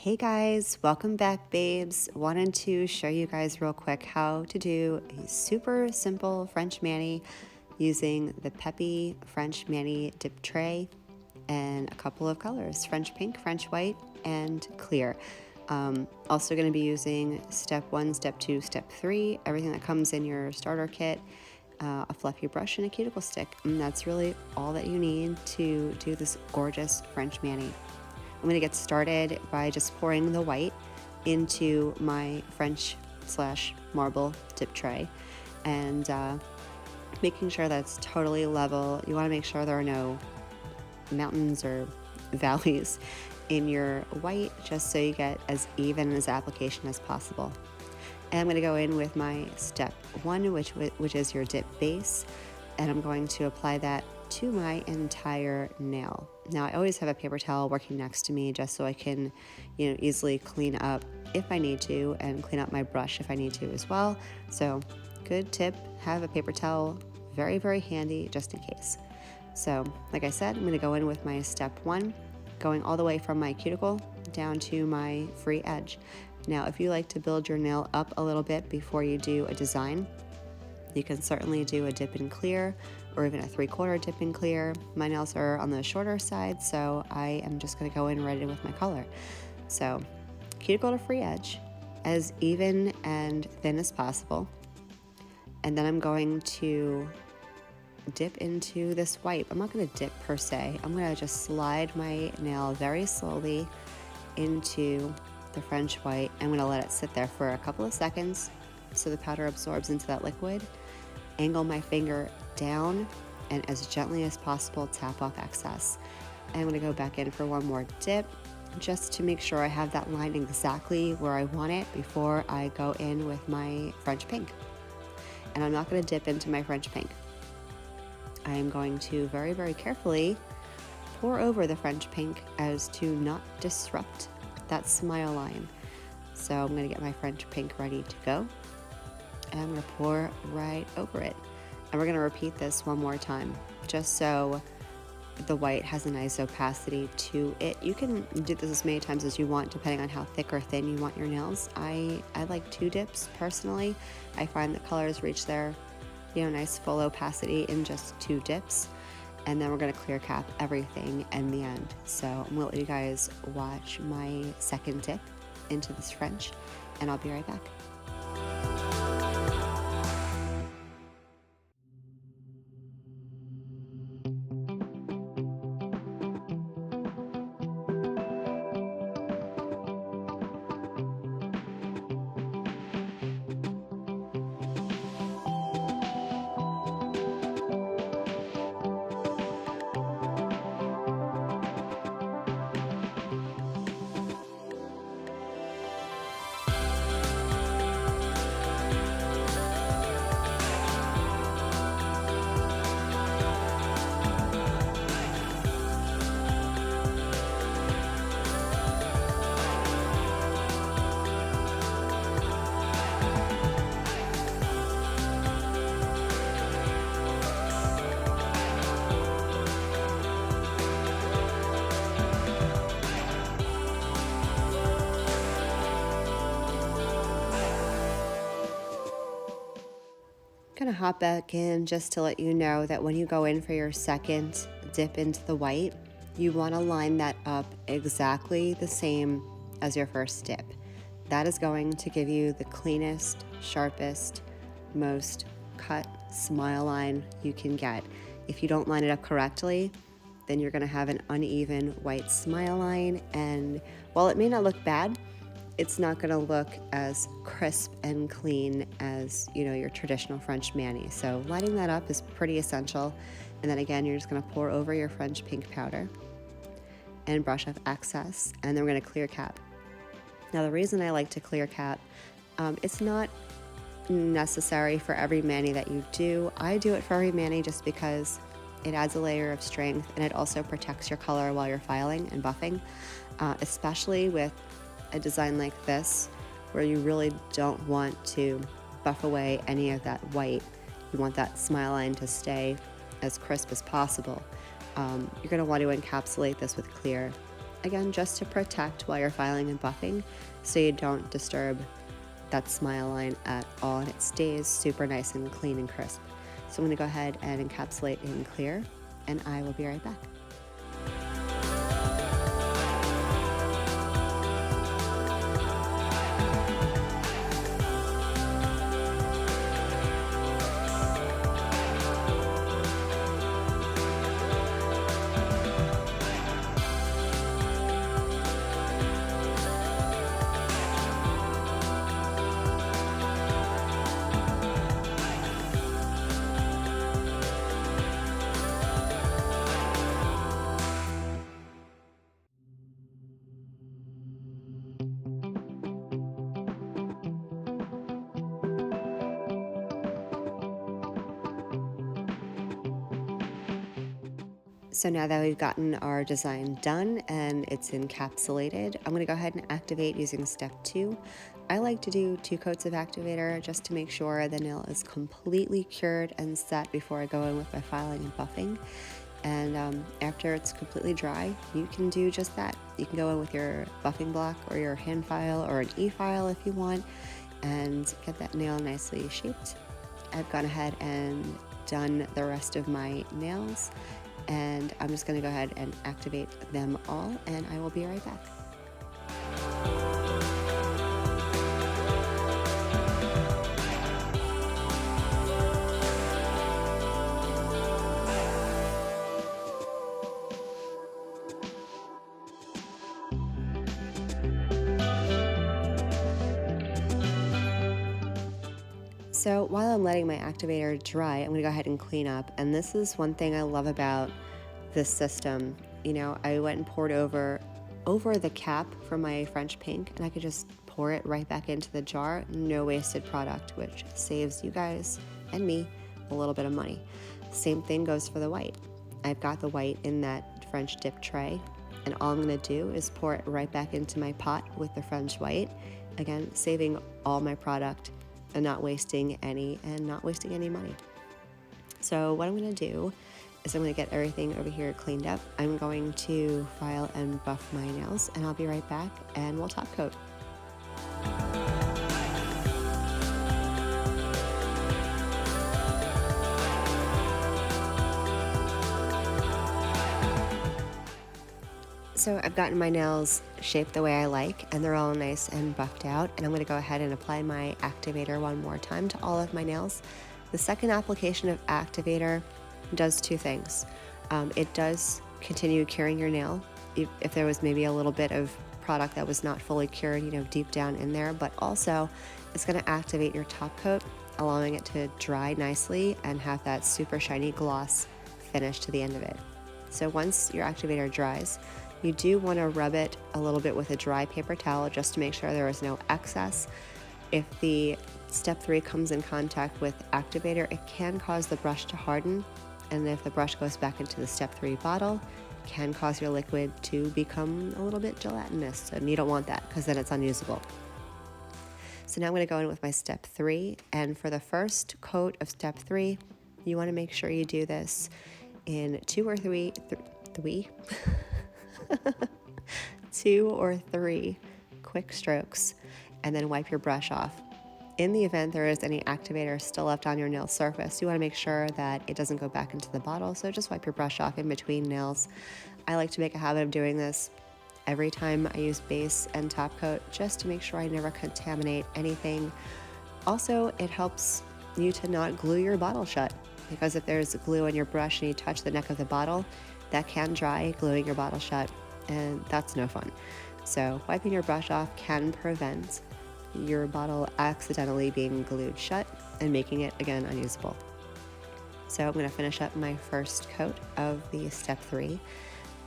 Hey guys, welcome back babes. Wanted to show you guys real quick how to do a super simple French mani using the Peppi French mani dip tray and a couple of colors, French pink, French white, and clear. Also going to be using step 1, step 2, step 3, everything that comes in your starter kit, a fluffy brush and a cuticle stick. And that's really all that you need to do this gorgeous French mani. I'm going to get started by just pouring the white into my French/marble dip tray and making sure that's totally level. You want to make sure there are no mountains or valleys in your white, just so you get as even as application as possible. And I'm going to go in with my step 1, which is your dip base, and I'm going to apply that to my entire nail. Now I always have a paper towel working next to me just so I can, easily clean up if I need to, and clean up my brush if I need to as well. So good tip, have a paper towel very, very handy just in case. So like I said, I'm going to go in with my step 1, going all the way from my cuticle down to my free edge. Now if you like to build your nail up a little bit before you do a design, you can certainly do a dip and clear or even a 3/4 dip and clear. My nails are on the shorter side, so I am just going to go in right with my color. So cuticle to free edge, as even and thin as possible. And then I'm going to dip into this white. I'm not going to dip per se. I'm going to just slide my nail very slowly into the French white. I'm going to let it sit there for a couple of seconds so the powder absorbs into that liquid. Angle my finger down and as gently as possible tap off excess. And I'm going to go back in for one more dip just to make sure I have that line exactly where I want it before I go in with my French pink. And I'm not going to dip into my French pink. I am going to very, very carefully pour over the French pink as to not disrupt that smile line. So I'm going to get my French pink ready to go. And I'm going to pour right over it. And we're going to repeat this one more time, just so the white has a nice opacity to it. You can do this as many times as you want, depending on how thick or thin you want your nails. I like 2 dips personally. I find the colors reach their, nice full opacity in just 2 dips. And then we're going to clear cap everything in the end. So I'm going to let you guys watch my second dip into this French, and I'll be right back. Gonna hop back in just to let you know that when you go in for your second dip into the white, you want to line that up exactly the same as your first dip. That is going to give you the cleanest, sharpest, most cut smile line you can get. If you don't line it up correctly, then you're going to have an uneven white smile line, and while it may not look bad, it's not going to look as crisp and clean as, your traditional French mani. So lining that up is pretty essential. And then again, you're just going to pour over your French pink powder and brush off excess. And then we're going to clear cap. Now, the reason I like to clear cap, it's not necessary for every mani that you do. I do it for every mani just because it adds a layer of strength, and it also protects your color while you're filing and buffing, especially with a design like this where you really don't want to buff away any of that white. You want that smile line to stay as crisp as possible. You're going to want to encapsulate this with clear again, just to protect while you're filing and buffing so you don't disturb that smile line at all and it stays super nice and clean and crisp. So I'm going to go ahead and encapsulate in clear, and I will be right back. So now that we've gotten our design done and it's encapsulated, I'm going to go ahead and activate using step 2. I like to do 2 coats of activator just to make sure the nail is completely cured and set before I go in with my filing and buffing. And after it's completely dry, you can do just that. You can go in with your buffing block or your hand file or an e-file if you want and get that nail nicely shaped. I've gone ahead and done the rest of my nails, and I'm just going to go ahead and activate them all, and I will be right back. So while I'm letting my activator dry, I'm going to go ahead and clean up. And this is one thing I love about this system. You know, I went and poured over the cap for my French pink, and I could just pour it right back into the jar. No wasted product, which saves you guys and me a little bit of money. Same thing goes for the white. I've got the white in that French dip tray, and all I'm going to do is pour it right back into my pot with the French white. Again, saving all my product and not wasting any money. So what I'm going to do is I'm going to get everything over here cleaned up. I'm going to file and buff my nails, and I'll be right back and we'll top coat. So I've gotten my nails shaped the way I like, and they're all nice and buffed out, and I'm going to go ahead and apply my activator one more time to all of my nails. The second application of activator does 2 things. It does continue curing your nail if there was maybe a little bit of product that was not fully cured, you know, deep down in there, but also it's going to activate your top coat, allowing it to dry nicely and have that super shiny gloss finish to the end of it. So once your activator dries, you do want to rub it a little bit with a dry paper towel just to make sure there is no excess. If the step 3 comes in contact with activator, it can cause the brush to harden, and if the brush goes back into the step 3 bottle, it can cause your liquid to become a little bit gelatinous, and you don't want that because then it's unusable. So now I'm going to go in with my step 3, and for the first coat of step 3, you want to make sure you do this in 2 or 3 2 or 3 quick strokes, and then wipe your brush off. In the event there is any activator still left on your nail surface, you want to make sure that it doesn't go back into the bottle, so just wipe your brush off in between nails. I like to make a habit of doing this every time I use base and top coat just to make sure I never contaminate anything. Also, it helps you to not glue your bottle shut, because if there's glue on your brush and you touch the neck of the bottle, that can dry, gluing your bottle shut, and that's no fun. So wiping your brush off can prevent your bottle accidentally being glued shut and making it, again, unusable. So I'm going to finish up my first coat of the step 3.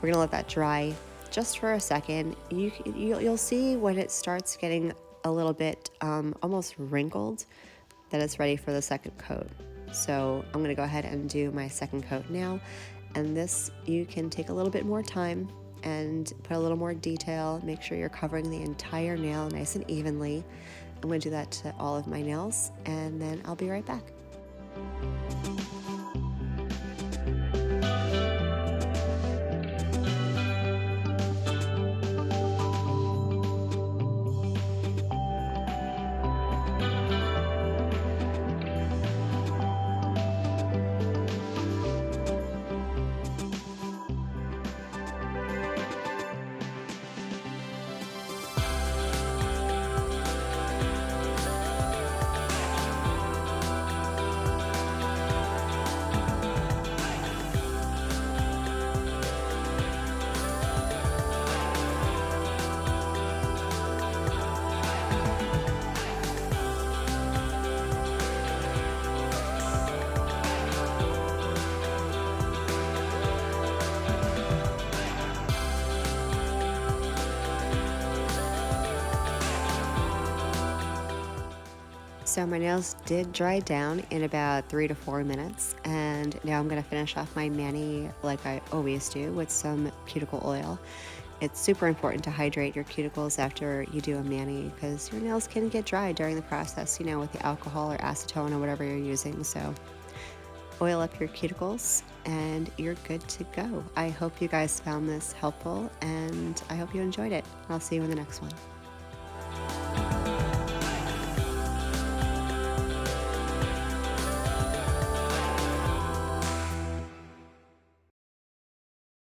We're going to let that dry just for a second. You'll see when it starts getting a little bit almost wrinkled that it's ready for the second coat. So I'm going to go ahead and do my second coat now, and this you can take a little bit more time and put a little more detail. Make sure you're covering the entire nail nice and evenly. I'm going to do that to all of my nails, and then I'll be right back. So my nails did dry down in about 3 to 4 minutes, and now I'm going to finish off my mani like I always do with some cuticle oil. It's super important to hydrate your cuticles after you do a mani because your nails can get dry during the process, with the alcohol or acetone or whatever you're using. So oil up your cuticles and you're good to go. I hope you guys found this helpful and I hope you enjoyed it. I'll see you in the next one.